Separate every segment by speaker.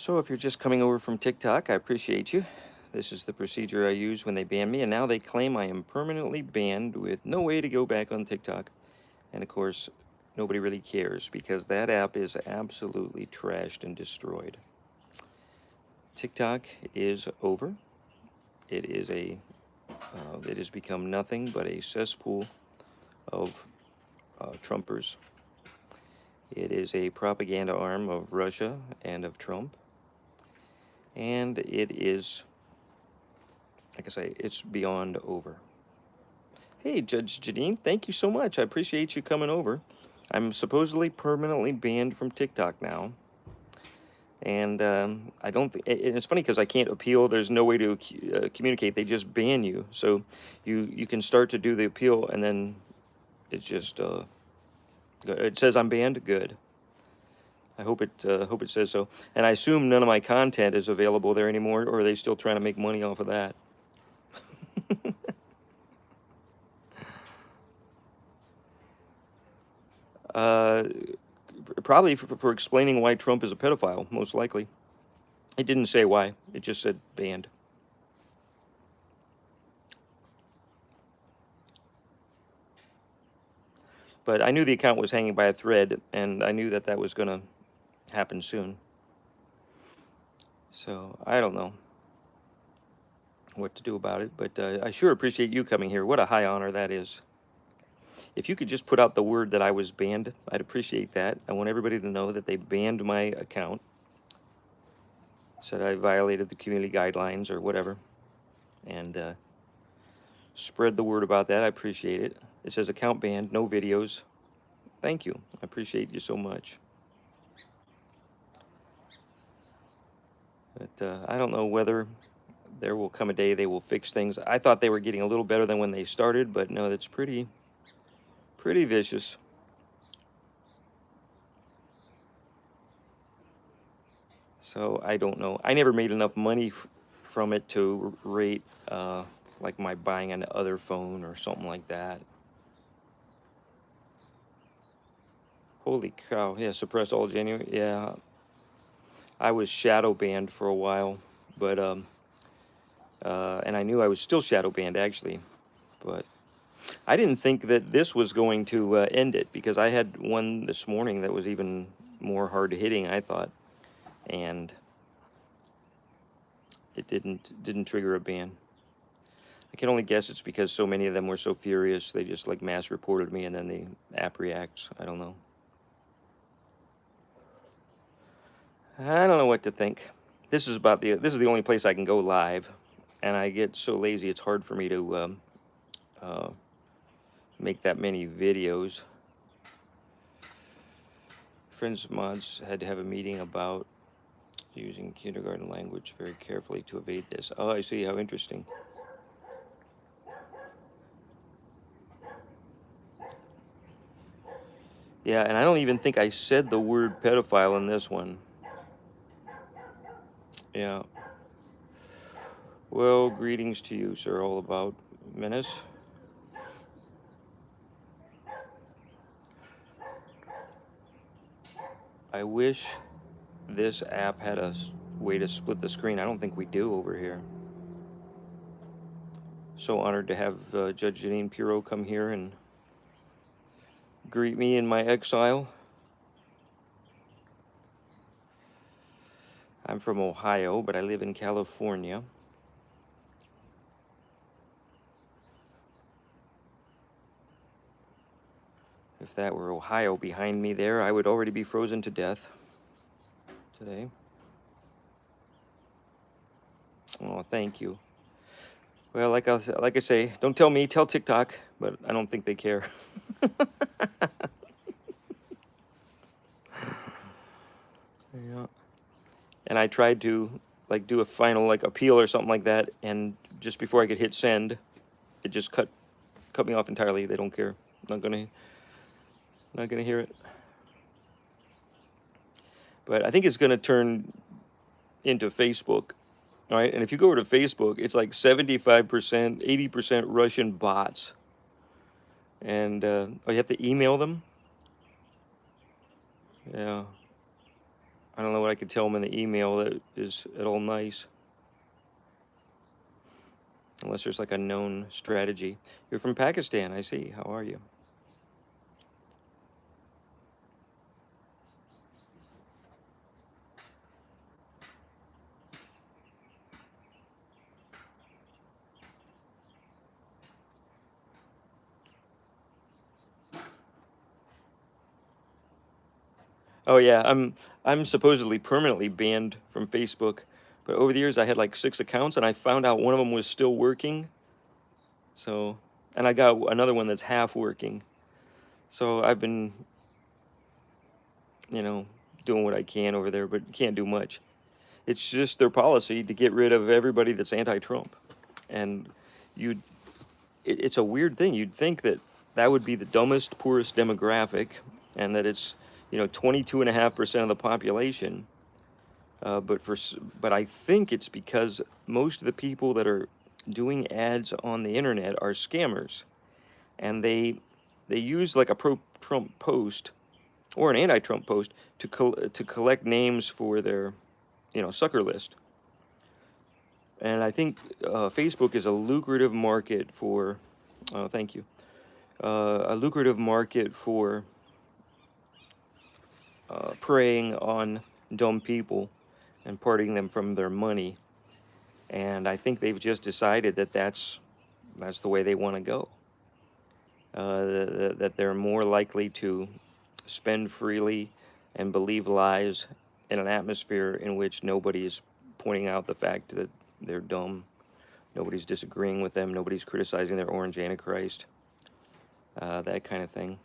Speaker 1: So if you're just coming over from TikTok, I appreciate you. This is the procedure I use when they ban me, and now they claim I am permanently banned with no way to go back on TikTok. And of course, nobody really cares because that app is absolutely trashed and destroyed. TikTok is over. It is it has become nothing but a cesspool of Trumpers. It is a propaganda arm of Russia and of Trump. And it is, like I say, it's beyond over. Hey, Judge Janine, thank you so much. I appreciate you coming over. I'm supposedly permanently banned from TikTok now. And I don't think it's funny because I can't appeal. There's no way to communicate. They just ban you. So you can start to do the appeal, and then it's just it says I'm banned. Good. I hope it says so. And I assume none of my content is available there anymore, or are they still trying to make money off of that? uh, Probably for explaining why Trump is a pedophile, most likely. It didn't say why. It just said banned. But I knew the account was hanging by a thread, and I knew that that was going to happen soon. So I don't know what to do about it, but I sure appreciate you coming here. What a high honor that is. If you could just put out the word that I was banned, I'd appreciate that. I want everybody to know that they banned my account, said I violated the community guidelines or whatever, and spread the word about that. I appreciate it. It says account banned, no videos. Thank you. I appreciate you so much. But I don't know whether there will come a day they will fix things. I thought they were getting a little better than when they started, but no, that's pretty vicious. So I don't know. I never made enough money from it to rate like my buying an other phone or something like that. Holy cow! Yeah, suppressed all genuine. Yeah, I was shadow banned for a while, but and I knew I was still shadow banned actually, but I didn't think that this was going to end it because I had one this morning that was even more hard hitting, I thought, and it didn't trigger a ban. I can only guess it's because so many of them were so furious they just like mass reported me and then the app reacts. I don't know. I don't know what to think. This is the only place I can go live, and I get so lazy it's hard for me to uh, make that many videos. Friends mods had to have a meeting about using kindergarten language very carefully to evade this. Oh, I see. How interesting. Yeah, and I don't even think I said the word pedophile in this one. Yeah. Well, greetings to you, sir. All about menace. I wish this app had a way to split the screen. I don't think we do over here. So honored to have Judge Janine Pirro come here and greet me in my exile. I'm from Ohio, but I live in California. If that were Ohio behind me there, I would already be frozen to death today. Oh, thank you. Well, like I say, don't tell me, tell TikTok, but I don't think they care. Yeah. And I tried to like do a final like appeal or something like that, and just before I could hit send, it just cut me off entirely. They don't care. Not gonna hear it. But I think it's gonna turn into Facebook. All right, and if you go over to Facebook, it's like 75%, 80% Russian bots, and oh, you have to email them. Yeah, I don't know what I could tell them in the email that is at all nice. Unless there's like a known strategy. You're from Pakistan, I see. How are you? Oh yeah, I'm supposedly permanently banned from Facebook, but over the years I had like 6 accounts, and I found out one of them was still working. So, and I got another one that's half working. So I've been, you know, doing what I can over there, but can't do much. It's just their policy to get rid of everybody that's anti-Trump, and you, it's a weird thing. You'd think that that would be the dumbest, poorest demographic, and that it's 22.5% of the population. But I think it's because most of the people that are doing ads on the internet are scammers, and they use like a pro-Trump post or an anti-Trump post to collect names for their sucker list. And I think Facebook is a lucrative market for. Thank you. A lucrative market for preying on dumb people and parting them from their money. And I think they've just decided that that's the way they want to go. That they're more likely to spend freely and believe lies in an atmosphere in which nobody is pointing out the fact that they're dumb. Nobody's disagreeing with them. Nobody's criticizing their orange antichrist. That kind of thing.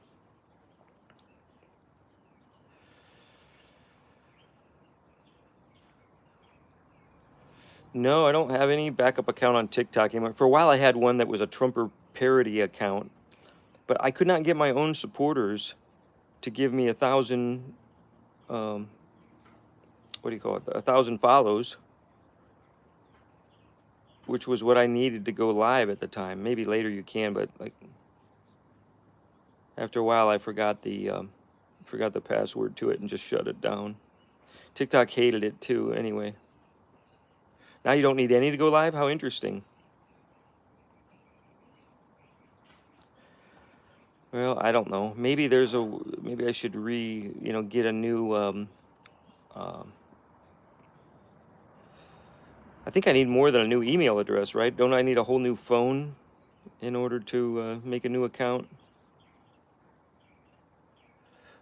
Speaker 1: No, I don't have any backup account on TikTok anymore. For a while, I had one that was a Trumper parody account, but I could not get my own supporters to give me 1,000. What do you call it? 1,000 follows, which was what I needed to go live at the time. Maybe later you can, but like after a while, I forgot the password to it and just shut it down. TikTok hated it too, anyway. Now you don't need any to go live? How interesting. Well, I don't know. Maybe maybe I should get a new, I think I need more than a new email address, right? Don't I need a whole new phone in order to make a new account?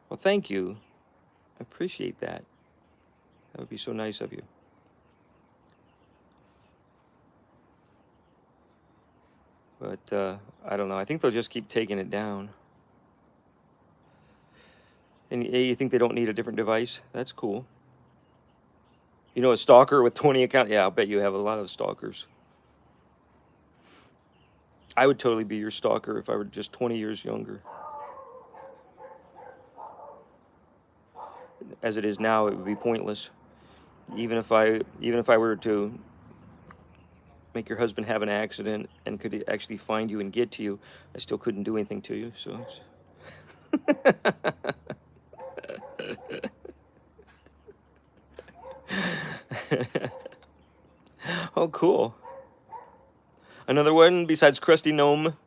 Speaker 1: Well, thank you. I appreciate that. That would be so nice of you. But I don't know. I think they'll just keep taking it down. And you think they don't need a different device? That's cool. A stalker with 20 accounts? Yeah, I'll bet you have a lot of stalkers. I would totally be your stalker if I were just 20 years younger. As it is now, it would be pointless. Even if I were to make your husband have an accident and could actually find you and get to you, I still couldn't do anything to you. So it's oh, cool. Another one besides Krusty Gnome.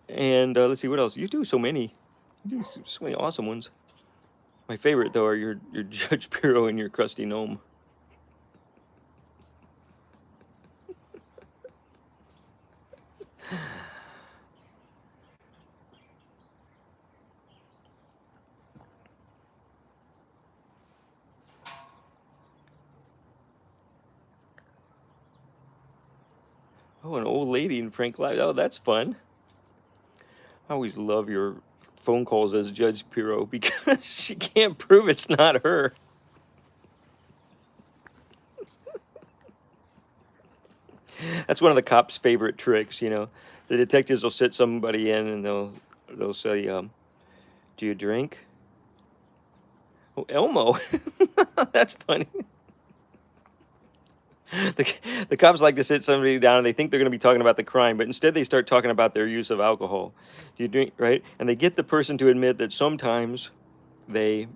Speaker 1: And let's see what else. You do so many. You do so many awesome ones. My favorite though are your Judge Pirro and your Krusty Gnome. Oh, an old lady in Frank Live. Oh, that's fun. I always love your phone calls as Judge Pirro because she can't prove it's not her. That's one of the cops' favorite tricks, The detectives will sit somebody in and they'll say, "Do you drink?" Oh, Elmo. That's funny. The cops like to sit somebody down and they think they're going to be talking about the crime, but instead they start talking about their use of alcohol. Do you drink, right? And they get the person to admit that sometimes they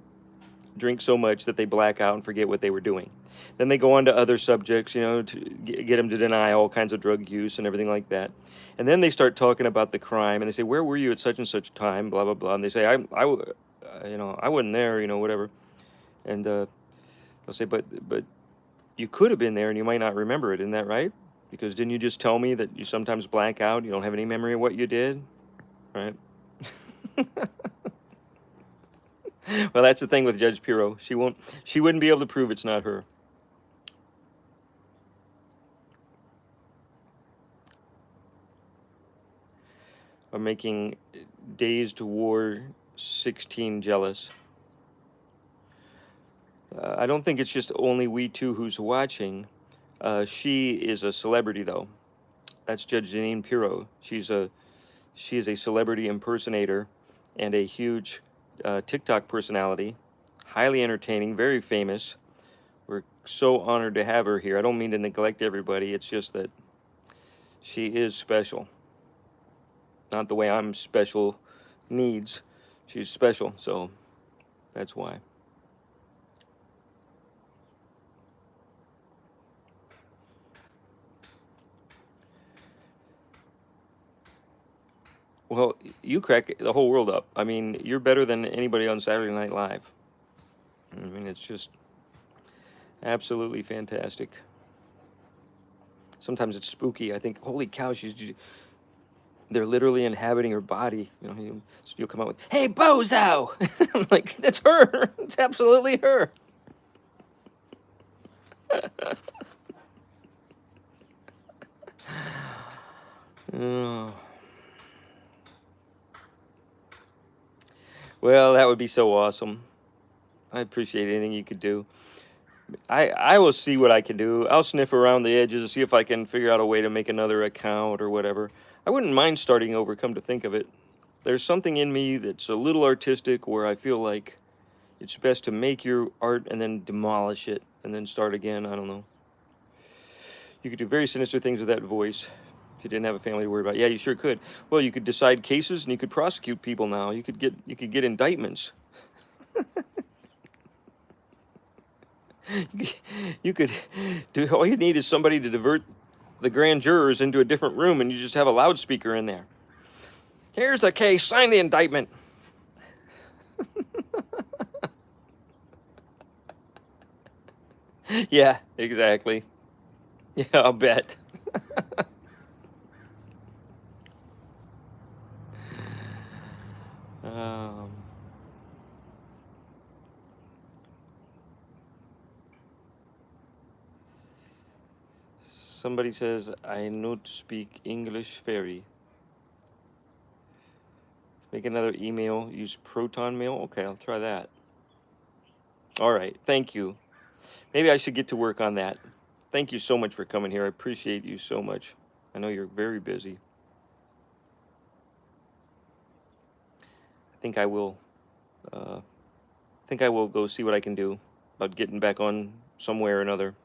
Speaker 1: drink so much that they black out and forget what they were doing. Then they go on to other subjects, to get them to deny all kinds of drug use and everything like that. And then they start talking about the crime, and they say, "Where were you at such and such time?" Blah blah blah. And they say, I wasn't there," whatever. And they'll say, "But you could have been there, and you might not remember it. Isn't that right? Because didn't you just tell me that you sometimes black out? You don't have any memory of what you did, right?" Well, that's the thing with Judge Pirro. She wouldn't be able to prove it's not her. I'm making Dazed War 16 jealous. I don't think it's just only we two who's watching. She is a celebrity, though. That's Judge Jeanine Pirro. She is a celebrity impersonator and a huge TikTok personality, highly entertaining, very famous. We're so honored to have her here. I don't mean to neglect everybody. It's just that she is special. Not the way I'm special needs. She's special, so that's why. Well, you crack the whole world up. I mean, you're better than anybody on Saturday Night Live. I mean, it's just absolutely fantastic. Sometimes it's spooky. I think, holy cow, they're literally inhabiting her body. You'll come out with, "Hey, bozo!" I'm like, that's her. It's absolutely her. Oh. Well, that would be so awesome. I appreciate anything you could do. I will see what I can do. I'll sniff around the edges and see if I can figure out a way to make another account or whatever. I wouldn't mind starting over, come to think of it. There's something in me that's a little artistic where I feel like it's best to make your art and then demolish it and then start again. I don't know. You could do very sinister things with that voice if you didn't have a family to worry about. Yeah, you sure could. Well, you could decide cases and you could prosecute people now. You could get indictments. You could do, all you need is somebody to divert the grand jurors into a different room, and you just have a loudspeaker in there. "Here's the case, sign the indictment." Yeah, exactly. Yeah, I'll bet. um, Somebody says, "I not speak English very." Make another email, use Proton Mail. Okay, I'll try that. All right, thank you. Maybe I should get to work on that. Thank you so much for coming here. I appreciate you so much. I know you're very busy. I think I will go see what I can do about getting back on somewhere or another.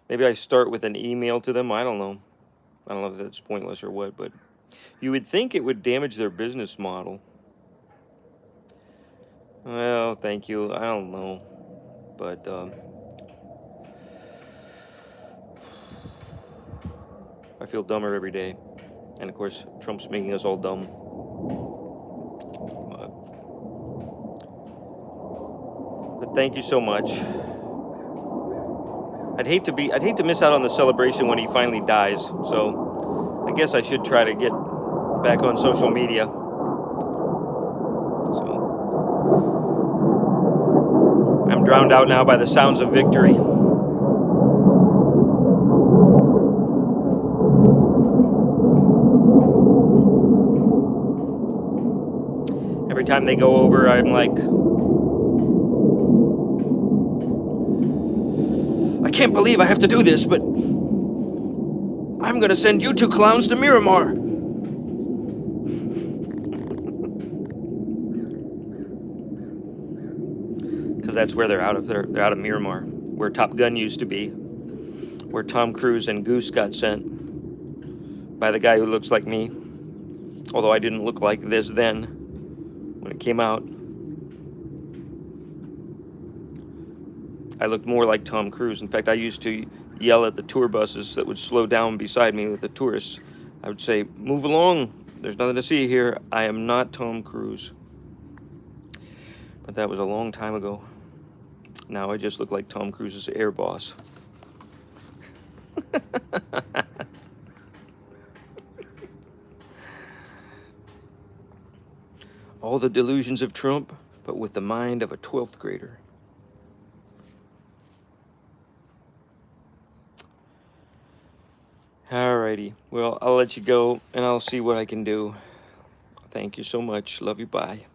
Speaker 1: Maybe I start with an email to them. I don't know. I don't know if that's pointless or what, but you would think it would damage their business model. Well, thank you. I don't know. But I feel dumber every day. And of course, Trump's making us all dumb. But thank you so much. I'd hate to miss out on the celebration when he finally dies. So I guess I should try to get back on social media. So I'm drowned out now by the sounds of victory. Every time they go over, I'm like, I can't believe I have to do this, but I'm gonna send you two clowns to Miramar. Because that's where they're out of Miramar, where Top Gun used to be, where Tom Cruise and Goose got sent by the guy who looks like me. Although I didn't look like this then when it came out. I looked more like Tom Cruise. In fact, I used to yell at the tour buses that would slow down beside me with the tourists. I would say, "Move along. There's nothing to see here. I am not Tom Cruise." But that was a long time ago. Now I just look like Tom Cruise's air boss. All the delusions of Trump, but with the mind of a 12th grader. Alrighty, well, I'll let you go and I'll see what I can do. Thank you so much. Love you. Bye.